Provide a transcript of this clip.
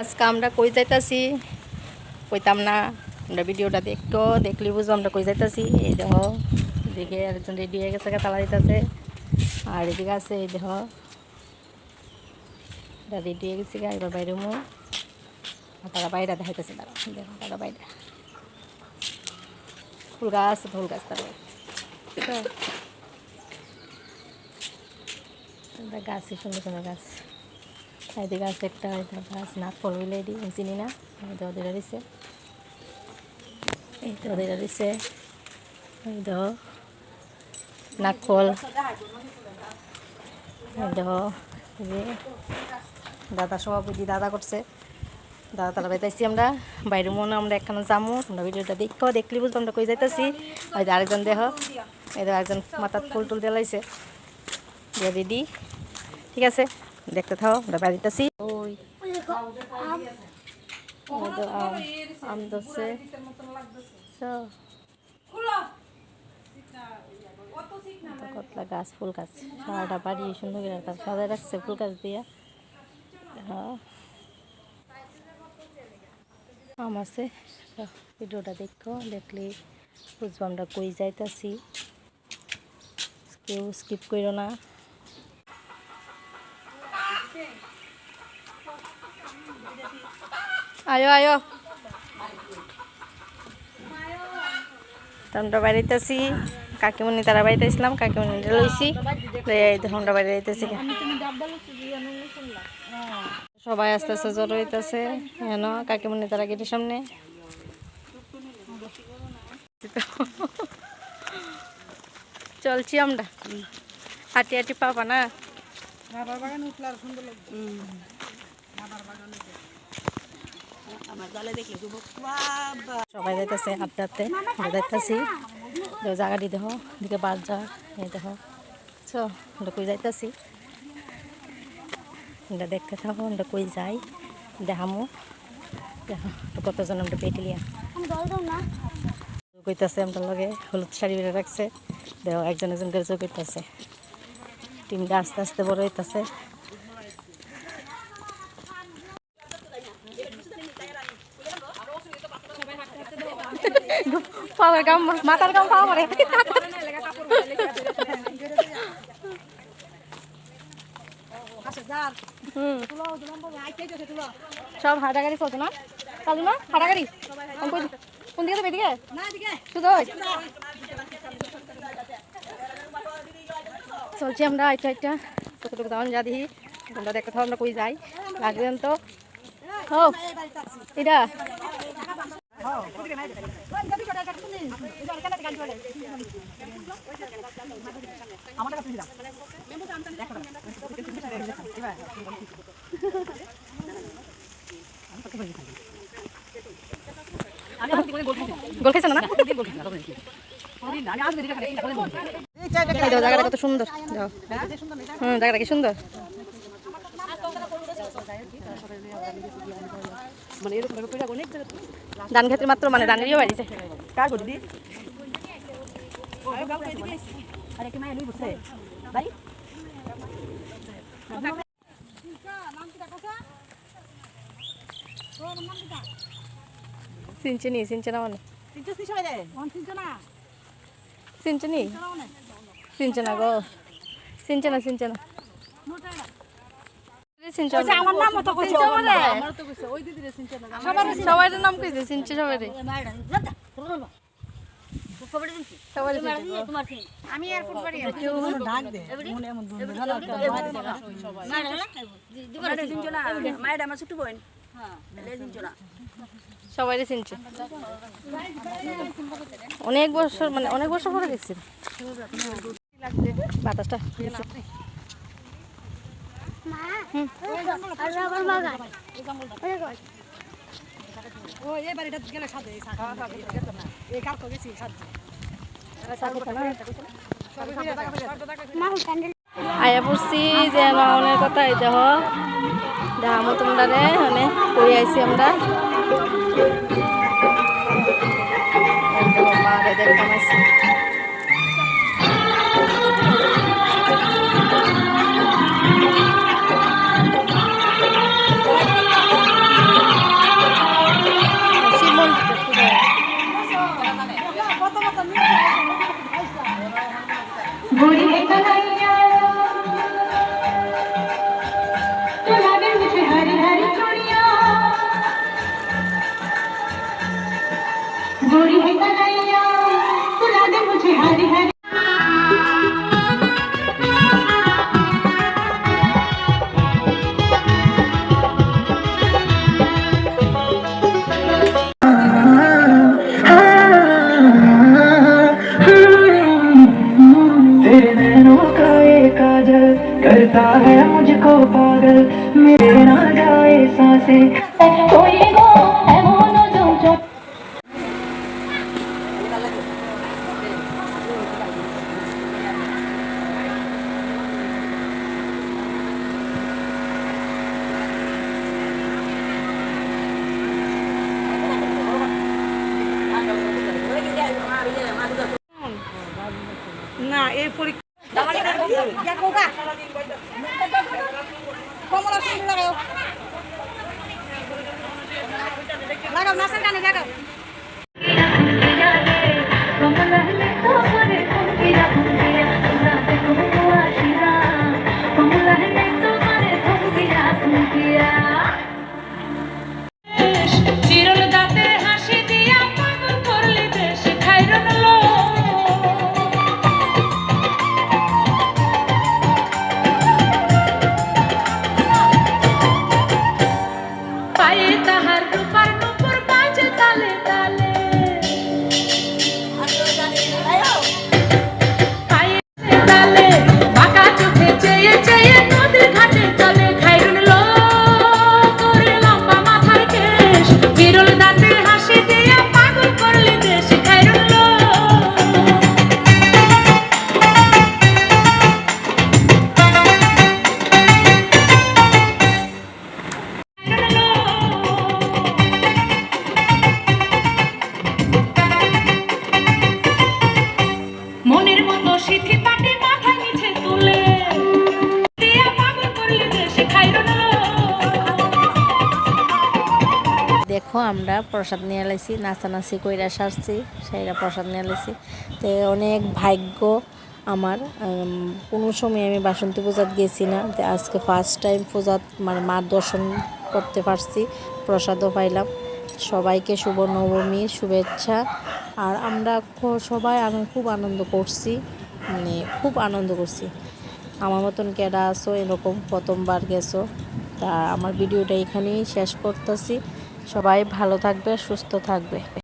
আজকে আমরা কই যাইতাছি কইতাম না, আমরা ভিডিওটা দেখলি বুঝবো আমরা কই যাইতাছি। এই দেহ এদিকে একজন রেডি হয়ে গেছে, তালা দিতেছে। আর এদিকে আছে এই দেহ রেডি হয়ে গেছে, এবার বাইরে মো তারা বাইরে দেখাইতেছে। দেখো তারা বাইরে ফুল গাছ তারা গাছই সুন্দর সুন্দর গাছ। এদিকে আছে একটা গাছ না ফল হইলে চিনি না, ওদের দিছে, এই তো ওদের দিছে। এই দেহ নাকফল, এই দেহ দাদা সভাপতি দাদা করছে, দাদা তারা বাইতেছি আমরা বাইরে মনে আমরা একখানে যাবো। তোমরা ভিডিওটা দেখলি বুঝতো আমরা কই যাইতেছি। ওই যে আরেকজন দেহ, এই তো একজন মাথার ফুল টুল দিলাইছে, রেডি। ঠিক আছে, দেখতে থাও, আমরা বাড়িতেছি। ওই আম ধরছে, কতলা গাছ, ফুল গাছ, সারাটা বাড়ি সুন্দর করে সাজায় রাখছে ফুল গাছ দিয়া। আম আছে, ভিডিওটা দেখলে বুঝবো আমরা কই যাইতাছি। কেউ স্কিপ করো না। আয়ো আয়ো, আমরা বাড়িতেছি, কাকিমণি তারা বাড়িতে আসলাম, কাকিমণিটা লইছি, আমরা বাড়ি যাইতেছি। সবাই আস্তে আস্তে জড়ো হইতেছে, হেন কাকিমণি তারা গেটের সামনে। চলছি আমরা হাঁটি হাঁটি, পাবা না সবাই যাইতেছে হাঁটতে হাঁটতে, যাইতেছি জায়গাটি দেখো, দিকে বাজার এই দেখো। আমরা কই যাইতেছি, আমরা দেখতে থাকো, আমরা কই যাই দেখামো। দেখো কতজন আমরা পেটিলিয়া কইতেছে, আমরা লগে হলুদ শাড়ি বেড়ে রাখছে। দেখো একজন একজন করে যোগ করতেছে, টিমটা আস্তে আস্তে বড় হইতেছে। মাথার গাম পাওয়া পরে সব হাঁটাগাড়ি চলছে না, চালু না হাঁটাগাড়ি। কোন দিকে যাবে? এদিকে শুধু চলছি আমরা এটা এটা কতটুকু দাম যা দিই, তোমরা দেখতে থাকো আমরা কই যাই। লাগবেন তো এটা গোল খাইছে না, জায়গাটা কত সুন্দর। জায়গাটা কি সুন্দর, ধান খেতে মাত্র মানে ধানেরও বাড়িছে। সিনচেনি সিনচেনা মানে সিনচেনি সিনচেনা গো, সিনচেনা সিনচেনা সবাই নাম কইছে সিনচে, সবাই আমি সবাই চিনছে। অনেক বছর মানে অনেক বছর পরে দেখছি বাতাসটা। আয়া পড়ছি যে অনেক কথা এই দেহ দেখামো তোমরা রে, মানে কই আইছি আমরা দেখতাম আইছি। না এই পরীক্ষা লাগাও নাচের গানে লাগাও মনের মতো সিথি পাটি মাথা নিচে তুলে দিয়া পাগল করলে দেশে খাইরো না। দেখো আমরা প্রসাদ নিয়ে লাইছি, নাচানাচি কইরা সারছি, সেইরা প্রসাদ নিয়ে লাইছি। তো অনেক ভাগ্য আমার, কোনো সময় আমি বাসন্তী পূজাত গেছি না, তো আজকে ফার্স্ট টাইম পূজাত মানে মার দর্শন করতে পারছি, প্রসাদও পাইলাম। সবাইকে শুভ নবমীর শুভেচ্ছা। আর আমরা সবাই খুব আনন্দ করছি, মানে খুব আনন্দ করছি। আমার মতন কেডা আছো এরকম প্রথমবার গেছো? তা আমার ভিডিওটা এখানেই শেষ করতেছি। সবাই ভালো থাকবে, সুস্থ থাকবে।